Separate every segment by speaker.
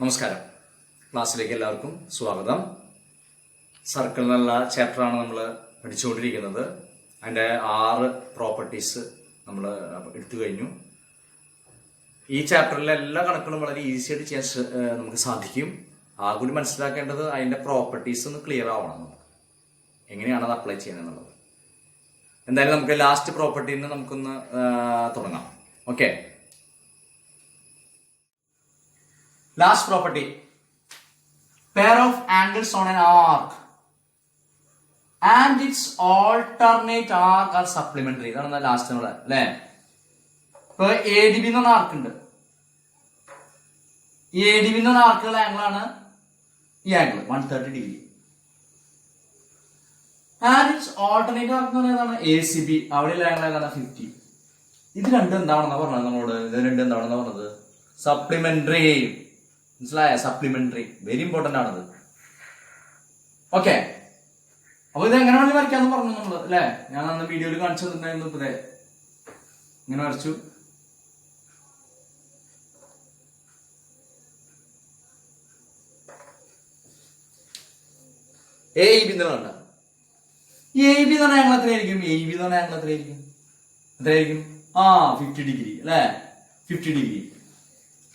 Speaker 1: നമസ്കാരം. ക്ലാസ്സിലേക്ക് എല്ലാവർക്കും സ്വാഗതം. സർക്കിൾ എന്നുള്ള ചാപ്റ്ററാണ് നമ്മൾ പഠിച്ചുകൊണ്ടിരിക്കുന്നത്. അതിൻ്റെ 6 പ്രോപ്പർട്ടീസ് നമ്മൾ എടുത്തു കഴിഞ്ഞു. ഈ ചാപ്റ്ററിലെ എല്ലാ കണക്കുകളും വളരെ ഈസി ആയിട്ട് ചെയ്യാൻ നമുക്ക് സാധിക്കും. കൂടി മനസ്സിലാക്കേണ്ടത് അതിൻ്റെ പ്രോപ്പർട്ടീസ് ഒന്ന് ക്ലിയർ ആവണം, നമുക്ക് എങ്ങനെയാണ് അത് അപ്ലൈ ചെയ്യുന്നത്. എന്തായാലും നമുക്ക് ലാസ്റ്റ് പ്രോപ്പർട്ടിയിൽ നിന്ന് നമുക്കൊന്ന് തുടങ്ങാം. Okay, last property, pair of angles on an arc and its alternate arc are supplementary. ഇതാണ് ലാസ്റ്റ് അല്ലേ. ഇപ്പൊ ADB എന്ന് പറഞ്ഞ ആർക്ക് ഉണ്ട്. ഈ ADB എന്ന് പറഞ്ഞ ആർക്കുള്ള ആംഗിൾ ആണ് ഈ angle 130 degree. And it's alternate arc എന്ന് പറയുന്നതാണ് ACB. അവിടെയുള്ള ആംഗിൾ ഏതാണ് 50. ഇത് രണ്ടും എന്താണെന്നാ പറഞ്ഞത് നമ്മളോട്. ഇത് രണ്ടും എന്താണെന്നാ പറഞ്ഞത്? സപ്ലിമെന്ററി. മനസ്സിലായ? സപ്ലിമെന്ററി വെരി ഇമ്പോർട്ടന്റ് ആണത്. ഓക്കെ, അപ്പൊ ഇത് എങ്ങനെ വേണ്ടി വരയ്ക്കാന്ന് പറഞ്ഞു നമ്മള് അല്ലെ. ഞാൻ അന്ന് വീഡിയോയിൽ കാണിച്ചു തന്നിട്ടുണ്ടായിരുന്നു. ഇപ്പൊ ഇങ്ങനെ വരച്ചു. AEB എന്നുള്ളതുണ്ട്. ഈ AEB എന്ന് പറഞ്ഞ ആംഗിൾ എത്രയായിരിക്കും? AEB എന്ന് പറഞ്ഞ ആംഗിൾ എത്രയായിരിക്കും? 50 ഡിഗ്രി അല്ലെ. 50 ഡിഗ്രി.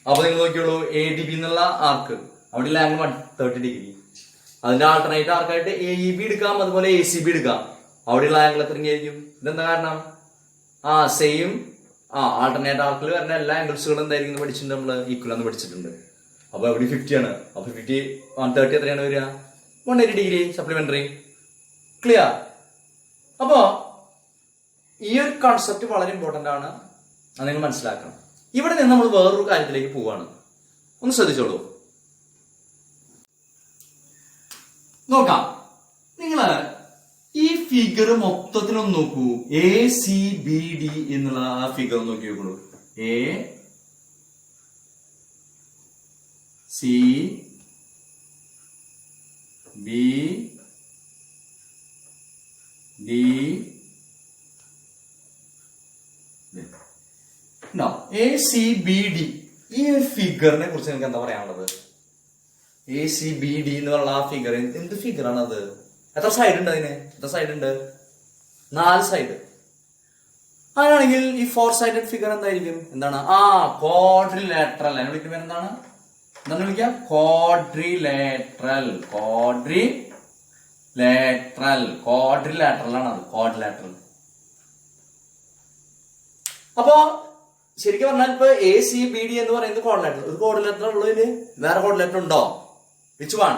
Speaker 1: അപ്പൊ നിങ്ങൾ നോക്കിയോളൂ, ADB എന്നുള്ള ആർക്ക് അവിടെ ആംഗിൾ 130 ഡിഗ്രി. അതിന്റെ ആൾട്ടർനേറ്റ് ആർക്കായിട്ട് AEB എടുക്കാം, അതുപോലെ ACB എടുക്കാം. അവിടെയുള്ള ആംഗിൾ എത്രയായിരിക്കും? ഇതെന്താ കാരണം? സെയിം ആൾട്ടർനേറ്റ് ആർക്കിൽ വരുന്ന എല്ലാ ആംഗിൾസുകളും എന്തായിരിക്കും പഠിച്ചിട്ടുണ്ട് നമ്മള്, ഈക്വൽ എന്ന് പഠിച്ചിട്ടുണ്ട്. അപ്പൊ അവിടെ 50 ആണ്. അപ്പൊ 50 130 എത്രയാണ് വരിക? 180 ഡിഗ്രി. സപ്ലിമെന്ററി. ക്ലിയർ? അപ്പോ ഈ ഒരു കോൺസെപ്റ്റ് വളരെ ഇമ്പോർട്ടന്റ് ആണ്, അത് നിങ്ങൾ മനസ്സിലാക്കണം. ഇവിടെ നിന്ന് നമ്മൾ വേറൊരു കാര്യത്തിലേക്ക് പോവാണ്. ഒന്ന് ശ്രദ്ധിച്ചോളൂ. നോക്കാം, നിങ്ങള് ഈ ഫിഗർ മൊത്തത്തിലൊന്ന് നോക്കൂ. ACBD എന്നുള്ള ആ ഫിഗർ നോക്കി നോക്കൂ. ACBD ഈ ഒരു ഫിഗറിനെ കുറിച്ച് നിങ്ങൾക്ക് എന്താ പറയാനുള്ളത്? ACBD എന്നുള്ള ആ ഫിഗർ എന്ത് ഫിഗറാണ് അത്? എത്ര സൈഡ് ഉണ്ട് അതിന്? എത്ര സൈഡ് ഉണ്ട്? 4 സൈഡ്. അങ്ങനെയാണെങ്കിൽ ഈ 4 സൈഡഡ് ഫിഗർ എന്തായിരിക്കും? എന്താണ്? ക്വാഡ്രിലാറ്ററൽ. അതിനെ വിളിക്കുമ്പോൾ എന്താണ് വിളിക്കുക? ക്വാഡ്രിലാറ്ററൽ ആണ് അത്. ക്വാഡ്രിലാറ്ററൽ. അപ്പോ ശരിക്കും പറഞ്ഞാൽ ഇപ്പൊ ACBD എന്ന് പറയുന്നത് കോർഡിനേറ്റർ. ഒരു കോർഡിനേറ്റർ ഉള്ളതില് വേറെ കോർഡിനേറ്റർ ഉണ്ടോ? Which one?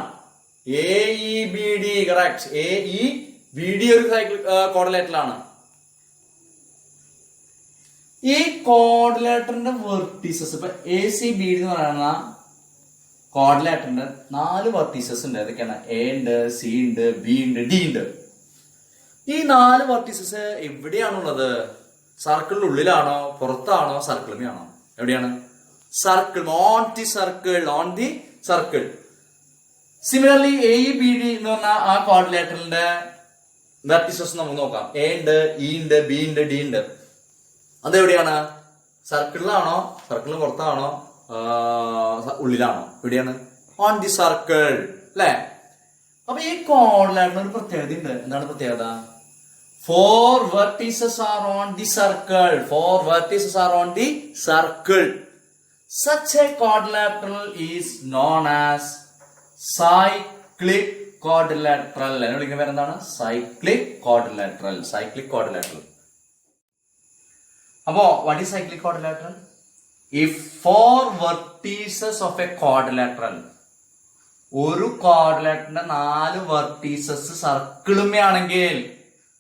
Speaker 1: AEBD. Correct. AEBD ഒരു കോർഡിനേറ്ററിലാണ്. ഈ കോർഡിനേറ്ററിന്റെ വെർട്ടീസസ് ഇപ്പൊ ACBD എന്ന് പറയുന്ന കോർഡിനേറ്ററിന്റെ 4 വെർട്ടീസസ് ഉണ്ട്. ഏതൊക്കെയാണ്? A ഉണ്ട്, C ഉണ്ട്, B ഉണ്ട്, D ഉണ്ട്. ഈ 4 വെർട്ടീസസ് എവിടെയാണുള്ളത്? സർക്കിളിന്റെ ഉള്ളിലാണോ, പുറത്താണോ, സർക്കിളിലാണോ? എവിടെയാണ്? Circle. On the circle. Similarly AEBD എന്ന് പറഞ്ഞ ആ കോർഡിനേറ്ററിന്റെ വെർട്ടിസസ് നമുക്ക് നോക്കാം. A ഉണ്ട്, E ഉണ്ട്, B ഉണ്ട്, D ഉണ്ട്. അതെവിടെയാണ്? സർക്കിളിലാണോ, സർക്കിളിന് പുറത്താണോ, ഉള്ളിലാണോ? എവിടെയാണ്? ഓൺ ദി സർക്കിൾ അല്ലെ. അപ്പൊ ഈ കോർഡിനേറ്ററിന് ഒരു പ്രത്യേകത ഉണ്ട്. എന്താണ് പ്രത്യേകത? 4 vertices are on the circle. 4 vertices are on the circle. Such a quadrilateral is known as cyclic quadrilateral. അതിനെ വിളിക്കുന്ന പേര് എന്താണ്? Cyclic quadrilateral. അപ്പോ what is cyclic quadrilateral? If 4 vertices of a quadrilateral, ഒരു ക്വാഡ്രിലാറ്ററിന്റെ 4 വെർട്ടീസസ് സർക്കിളുമയാണെങ്കിൽ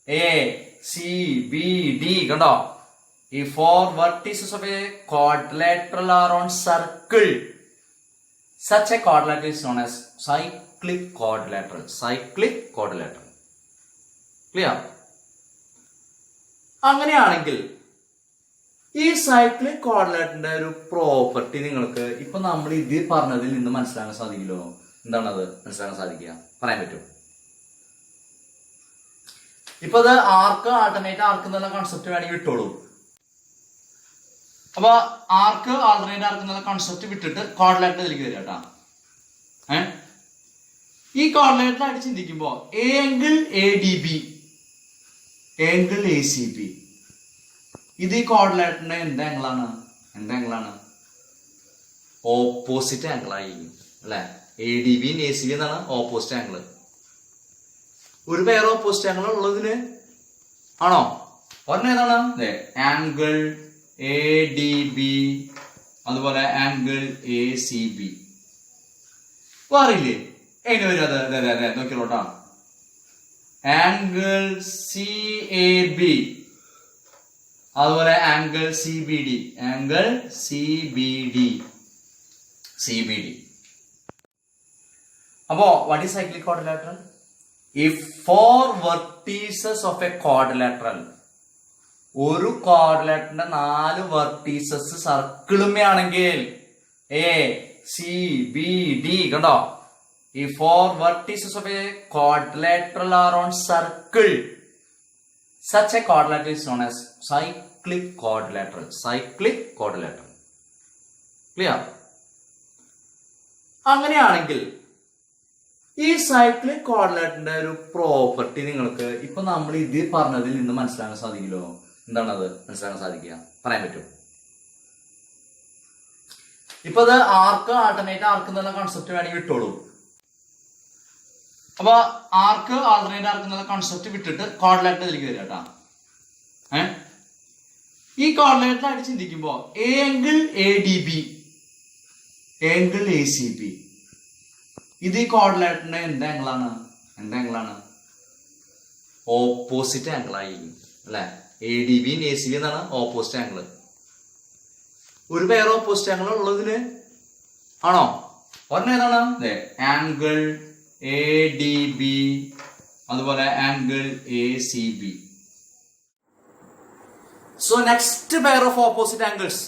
Speaker 1: ACBD കണ്ടോ? ഈ 4 vertices of a quadrilateral are on circle. Such a quadrilateral is known as cyclic quadrilateral. Clear? അങ്ങനെയാണെങ്കിൽ ഈ സൈക്ലിക് ക്വാഡ്രിലാറ്ററിന്റെ ഒരു പ്രോപ്പർട്ടി നിങ്ങൾക്ക് ഇപ്പൊ നമ്മൾ ഇത് പറഞ്ഞതിൽ നിന്ന് മനസ്സിലാക്കാൻ സാധിക്കില്ലോ? എന്താണത് മനസ്സിലാക്കാൻ സാധിക്കുക? പറയാൻ പറ്റുമോ? ഇപ്പൊ അത് ആർക്ക് ആൾട്ടർനേറ്റ് ആർക്ക് എന്നുള്ള കോൺസെപ്റ്റ് വേണമെങ്കിൽ വിട്ടോളൂ. അപ്പൊ ആർക്ക് ആൾട്ടർനേറ്റ് ആർക്ക് എന്നുള്ള കോൺസെപ്റ്റ് വിട്ടിട്ട് ക്വാഡ്രിലാറ്ററിലേക്ക് വരിക കേട്ടോ. ഈ കോർഡിനേറ്ററായിട്ട് ചിന്തിക്കുമ്പോ ആംഗിൾ ADB, ആംഗിൾ ACB, ഇത് ഈ കോർഡിനേറ്ററിന്റെ എന്ത് ആംഗിളാണ്? ഓപ്പോസിറ്റ് ആംഗിൾ ആയിരിക്കും അല്ലെ. ADB ACB എന്നാണ് ഓപ്പോസിറ്റ് ആംഗിൾ. ഒരു പേർ ഓപ്പോസിറ്റ് ആംഗിൾ ഉള്ളതിന് ആണോ? ഒരെണ്ണം ഏതാണ്? ആംഗിൾ ADB, അതുപോലെ ആംഗിൾ ACB. അറിയില്ലേ എങ്ങനെ വരും അത്? നോക്കിയോട്ടാ. ആംഗിൾ CAB, അതുപോലെ ആംഗിൾ CBD, ആംഗിൾ CBD. അപ്പോ what is cyclic quadrilateral? If 4 vertices of a quadrilateral, ഒരു ക്വാഡ്രിലാറ്ററിന്റെ 4 വെർട്ടീസസ് സർക്കിളുമയാണെങ്കിൽ ACBD, കണ്ടോ? ഈ 4 vertices of a quadrilateral are on circle. Such a quadrilateral is known as cyclic quadrilateral. Clear? അങ്ങനെയാണെങ്കിൽ ഈ cyclic ക്വാഡ്രിലാറ്ററിന്റെ ഒരു property നിങ്ങൾക്ക് ഇപ്പൊ നമ്മൾ ഇത് പറഞ്ഞതിൽ നിന്ന് മനസ്സിലാക്കാൻ സാധിക്കുമല്ലോ. എന്താണത് മനസ്സിലാക്കാൻ സാധിക്കുക? പറയാൻ പറ്റും. ഇപ്പൊ അത് ആൾട്ടർനേറ്റ് ആർക്ക് എന്നുള്ള കൺസെപ്റ്റ് വേണമെങ്കിൽ വിട്ടോളൂ. അപ്പൊ ആൾട്ടർനേറ്റ് ആർക്ക് എന്നുള്ള കൺസെപ്റ്റ് വിട്ടിട്ട് ക്വാഡ്രിലാറ്ററിലേക്ക് വരിക കേട്ടാ. ഈ ക്വാഡ്രിലാറ്ററായിട്ട് ചിന്തിക്കുമ്പോ ആംഗിൾ ADB, ആംഗിൾ ACB, ഇത് ഈ ക്വാഡ്രിലാറ്ററിന്റെ എന്ത് ആംഗിളാണ്? ഓപ്പോസിറ്റ് ആംഗിൾ ആയിരിക്കും അല്ലെ. ADB ACB എന്നാണ് ഓപ്പോസിറ്റ് ആംഗിൾ. ഒരു പേർ ഓപ്പോസിറ്റ് ആംഗിൾ ഉള്ളതിന് ആണോ? ഒരെണ്ണം ഏതാണ്? ആംഗിൾ ADB, അതുപോലെ angle ACB. So next pair of opposite angles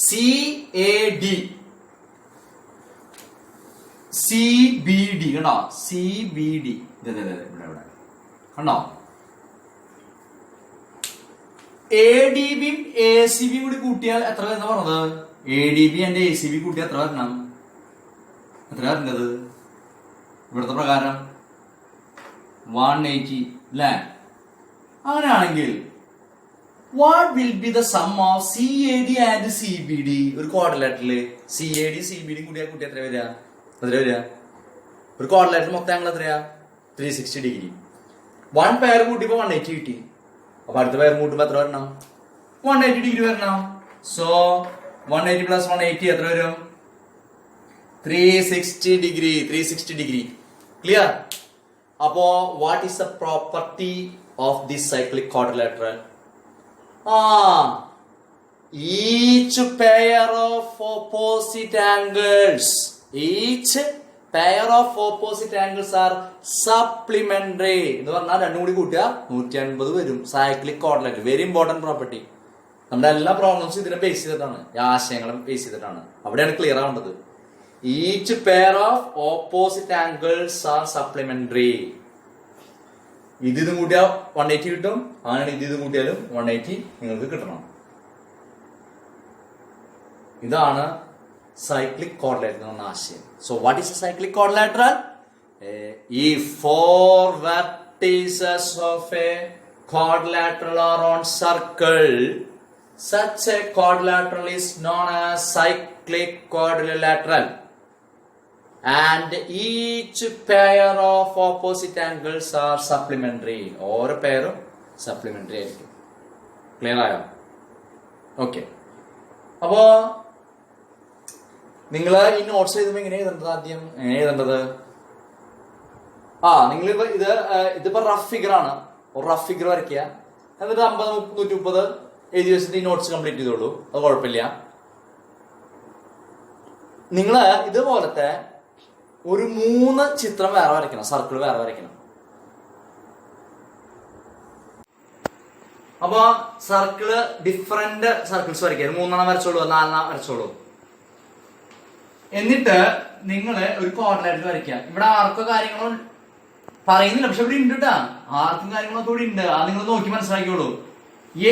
Speaker 1: CAD, CBD, കണ്ടോ? CBD ഇവിടെ കണ്ടോ? ADBയും ACBയും കൂടി കൂട്ടിയാൽ എത്ര എന്ന് പറഞ്ഞത്? ADB and ACB കൂട്ടിയാൽ എത്ര വരണം? എത്ര വരേണ്ടത്? ഇവിടുത്തെ പ്രകാരം 180 അല്ലേ? അങ്ങനെയാണെങ്കിൽ what will be the sum of CAD and CBD? ഒരു ക്വാഡ്രിലാറ്ററിൽ CAD CBD കൂട്ടി എത്ര വരിക? ഒരു ക്വാഡ്രിലാറ്ററിൽ മൊത്തം ആംഗിൾ എത്രയാ? 360 ഡിഗ്രി. 1 പെയർ കൂട്ടിയപ്പോ 180 കിട്ടി. അപ്പൊ അടുത്ത പെയർ കൂട്ടുമ്പോ എത്ര വരണം? 180 ഡിഗ്രി വരണം. സോ 180 പ്ലസ് 180 എത്ര വരും? 360 ഡിഗ്രി. ക്ലിയർ? അപ്പോ what is the property of this cyclic quadrilateral? each pair of opposite angles are supplementary എന്ന് പറഞ്ഞാൽ രണ്ടും കൂടി കൂട്ടിയാ 180 വരും. Cyclic quadrilateral very important property. നമ്മുടെ എല്ലാ പ്രോബ്ലംസും ഇതിനെ ബേസ് ചെയ്തിട്ടാണ്, ആശയങ്ങളും ബേസ് ചെയ്തിട്ടാണ്. അവിടെയാണ് ക്ലിയർ ആവേണ്ടത്. Each pair of opposite angles are supplementary. ഇതും കൂട്ടിയാൽ 180 കിട്ടും. അങ്ങനെ ഇതും കൂട്ടിയാലും 180 നിങ്ങൾക്ക് കിട്ടണം. ഇതാണ് സൈക്ലിക് ക്വാഡ്രിലാറ്ററൽ എന്ന ആശയം. So what is A cyclic quadrilateral? ഈ 4 vertices of a quadrilateral are on circle. Such a quadrilateral is known as cyclic quadrilateral. And each pair of opposite angles are supplementary. ഓരോ പേരും supplementary ആയിരിക്കും. Clear ആയോ? Okay. അപ്പോ നിങ്ങൾ ഈ notes എഴുതുമ്പോ എങ്ങനെ എഴുതേണ്ടത്? ആദ്യം എങ്ങനെ എഴുതേണ്ടത്? നിങ്ങൾ ഇതിപ്പോ റഫ് ഫിഗർ ആണ്. ഒരു റഫ് ഫിഗർ വരയ്ക്കുക. എന്നിട്ട് 50, 130 എഴുതി വെച്ചിട്ട് ഈ നോട്ട്സ് കംപ്ലീറ്റ് ചെയ്തോളൂ. അത് കുഴപ്പമില്ല. നിങ്ങള് ഇതുപോലത്തെ ഒരു 3 ചിത്രം വേറെ വരയ്ക്കണം, സർക്കിൾ വേറെ വരയ്ക്കണം. അപ്പൊ സർക്കിള് ഡിഫറെന്റ് സർക്കിൾസ് വരയ്ക്കുക. 3 വരച്ചോളൂ, 4 വരച്ചോളൂ. എന്നിട്ട് നിങ്ങള് ഒരു ക്വാഡ്രിലാറ്ററൽ വരയ്ക്കുക. ഇവിടെ ആർക്കോ കാര്യങ്ങളും പറയുന്നില്ല, പക്ഷെ ഇവിടെ ഉണ്ട് കേട്ടാ. ആർക്കും കാര്യങ്ങളൊക്കെ ഇവിടെ ഉണ്ട്. അത് നിങ്ങൾ നോക്കി മനസ്സിലാക്കിയോളൂ. ഈ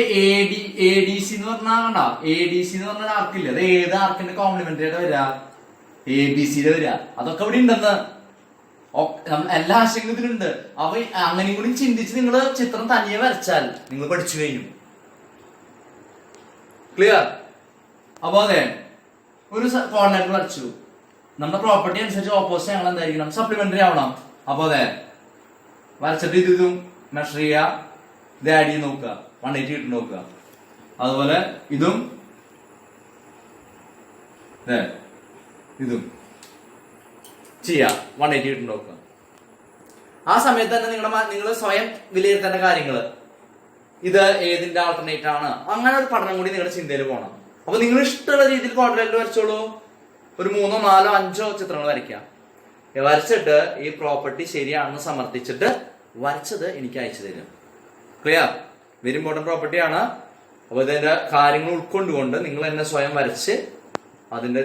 Speaker 1: ADC എന്ന് പറഞ്ഞാൽ കണ്ട, ADC എന്ന് പറഞ്ഞ ആർക്കില്ല. അത് ഏത് ആർക്കിന്റെ കോംപ്ലിമെന്ററി ആയിട്ട് വരിക? ABC വരിക. അതൊക്കെ ഇവിടെ ഉണ്ടെന്ന് എല്ലാ ആശയങ്ങളും ഇതിലുണ്ട്. അപ്പൊ അങ്ങനെയും കൂടി ചിന്തിച്ച് നിങ്ങൾ ചിത്രം തനിയെ വരച്ചാൽ നിങ്ങൾ പഠിച്ചു കഴിഞ്ഞു. ക്ലിയർ? അപ്പൊ അതെ, ഒരു കോർഡിനേറ്റർ വരച്ചു. നമ്മുടെ പ്രോപ്പർട്ടി അനുസരിച്ച് ഓപ്പോസിറ്റ് ആംഗിൾ എന്തായിരിക്കണം? സപ്ലിമെന്ററി ആവണം. അപ്പൊ അതെ, വരച്ചിട്ട് ഇതും മെഷർ ചെയ്യുക, ഇത് ആഡ് ചെയ്ത് നോക്കുക, 180 ഇട്ട് നോക്കുക. അതുപോലെ ഇതും ഇതും ചെയ്യാം, 180 ഇട്ട് നോക്കുക. ആ സമയത്ത് തന്നെ നിങ്ങൾ സ്വയം വിലയിരുത്തേണ്ട കാര്യങ്ങള്, ഇത് ഏതിന്റെ ആൾട്ടർനേറ്റ് ആണ്, അങ്ങനെ ഒരു പഠനം കൂടി നിങ്ങളുടെ ചിന്തയിൽ പോകണം. അപ്പൊ നിങ്ങൾ ഇഷ്ടമുള്ള രീതിയിൽ ക്വാഡ്രേറ്റർ വരച്ചോളൂ. ഒരു 3, 4, 5 ചിത്രങ്ങൾ വരയ്ക്കാം. വരച്ചിട്ട് ഈ പ്രോപ്പർട്ടി ശരിയാണെന്ന് സമർത്ഥിച്ചിട്ട് വരച്ചത് എനിക്ക് അയച്ചു തരും. ക്ലിയർ? വെരി ഇമ്പോർട്ടന്റ് പ്രോപ്പർട്ടിയാണ്. അപ്പൊ ഇതിന്റെ കാര്യങ്ങൾ ഉൾക്കൊണ്ടുകൊണ്ട് നിങ്ങൾ എന്നെ സ്വയം വരച്ച് അതിന്റെ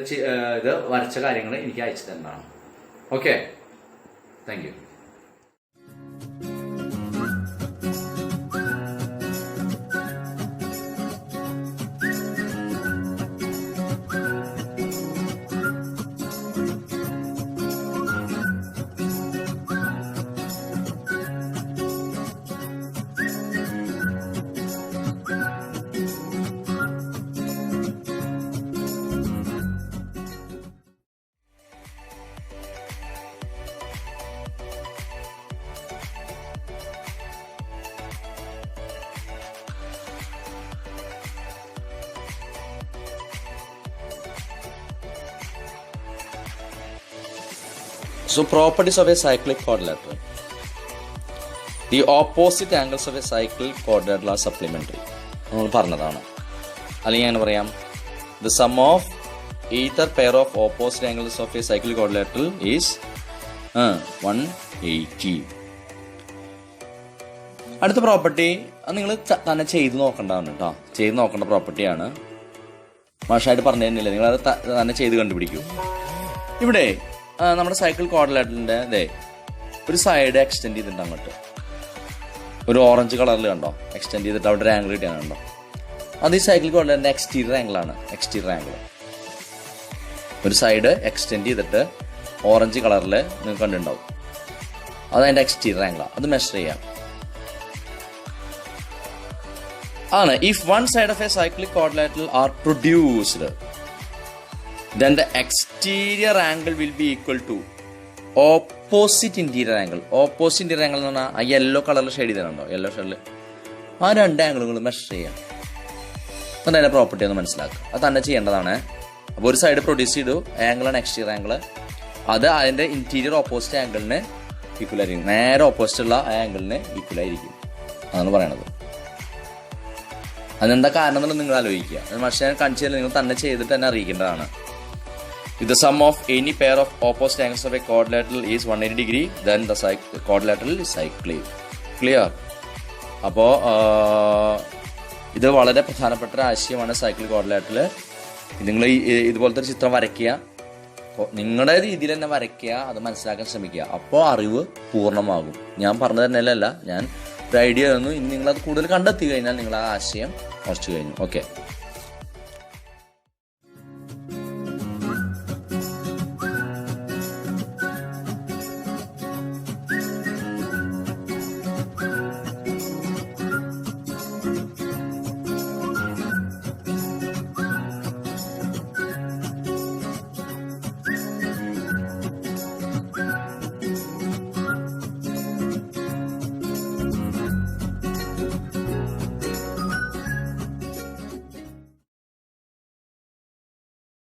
Speaker 1: ഇത് വരച്ച കാര്യങ്ങൾ എനിക്ക് അയച്ചു തരുന്നതാണ്. Okay, thank you. So properties of a cyclic quadrilateral. The opposite angles of a cyclic quadrilateral are supplementary. നമ്മൾ പറഞ്ഞതാണ്. അല്ലെങ്കിൽ അങ്ങനെ പറയാം, the sum of either pair of opposite angles of a cyclic quadrilateral is 180. അടുത്ത property നിങ്ങൾ തന്നെ ചെയ്ത് നോക്കേണ്ടതാണ് കേട്ടോ. ചെയ്ത് നോക്കേണ്ട പ്രോപ്പർട്ടിയാണ്. മാഷായിട്ട് പറഞ്ഞു തരുന്നില്ല, നിങ്ങളത് തന്നെ ചെയ്ത് കണ്ടുപിടിക്കൂ. ഇവിടെ നമ്മുടെ സൈക്കിൾ ക്വാഡ്രിലാറ്ററലിന്റെ ഒരു സൈഡ് എക്സ്റ്റെൻഡ് ചെയ്തിട്ടുണ്ട് അങ്ങോട്ട്. ഒരു ഓറഞ്ച് കളറിൽ കണ്ടോ എക്സ്റ്റെൻഡ് ചെയ്തിട്ട് അവിടെ ഒരു ആംഗിൾ കിട്ടിയാണ് കണ്ടോ. അത് ഈ സൈക്കിൾ ക്വാഡ്രിലാറ്ററിന്റെ എക്സ്റ്റീരിയർ ആംഗിൾ ആണ്. എക്സ്റ്റീരിയർ ആംഗിൾ ഒരു സൈഡ് എക്സ്റ്റെൻഡ് ചെയ്തിട്ട് ഓറഞ്ച് കളറിൽ നിങ്ങൾക്ക് കണ്ടിട്ടുണ്ടാവും. അതതിന്റെ എക്സ്റ്റീരിയർ ആംഗിളാണ്. അത് മെഷർ ചെയ്യാം ആണ്. If one side of A cyclic quadrilateral are produced, then the exterior angle will be equal to opposite interior angle. Opposite interior angle എന്ന് പറഞ്ഞാൽ ആ യെല്ലോ കളറിൽ ഷെയ്ഡ് ചെയ്തിട്ടുണ്ടോ, യെല്ലോ ഷെയ്ഡിൽ ആ രണ്ട് ആംഗിളുകൾ മെഷർ ചെയ്യാം. എന്നിട്ട് അതിന്റെ പ്രോപ്പർട്ടി ഒന്ന് മനസ്സിലാക്കുക. അത് തന്നെ ചെയ്യേണ്ടതാണ്. അപ്പോൾ ഒരു സൈഡ് പ്രൊഡ്യൂസ് ചെയ്തു ആംഗിളാണ് എക്സ്റ്റീരിയർ ആംഗിൾ. അത് അതിന്റെ ഇന്റീരിയർ ഓപ്പോസിറ്റ് ആംഗിളിന് ഈക്വൽ ആയിരിക്കും. നേരെ ഓപ്പോസിറ്റ് ഉള്ള ആ ആംഗിളിന് ഈക്വൽ ആയിരിക്കും. അതാണ് പറയണത്. അതെന്താ കാരണം എന്നുള്ളത് നിങ്ങൾ ആലോചിക്കുക. പക്ഷേ കാണിച്ചു തരാൻ നിങ്ങൾ തന്നെ ചെയ്തിട്ട് തന്നെ അറിയിക്കേണ്ടതാണ്. If the sum of any pair of opposite angles of a quadrilateral is 180 degree, then the quadrilateral is cyclic. Clear? അപ്പോൾ ഇത് വളരെ പ്രധാനപ്പെട്ട ഒരു ആശയമാണ് സൈക്കിൾ ക്വാഡ്രിലാറ്ററൽ. നിങ്ങൾ ഇതുപോലത്തെ ഒരു ചിത്രം വരയ്ക്കുക, നിങ്ങളുടെ രീതിയിൽ തന്നെ വരയ്ക്കുക, അത് മനസ്സിലാക്കാൻ ശ്രമിക്കുക. അപ്പോൾ അറിവ് പൂർണ്ണമാകും. ഞാൻ പറഞ്ഞു തരുന്നില്ല, ഞാൻ ഒരു ഐഡിയ തന്നു. ഇനി നിങ്ങളത് കൂടുതൽ കണ്ടെത്തി കഴിഞ്ഞാൽ നിങ്ങൾ ആ ആശയം കുറച്ച് കഴിഞ്ഞു. ഓക്കെ.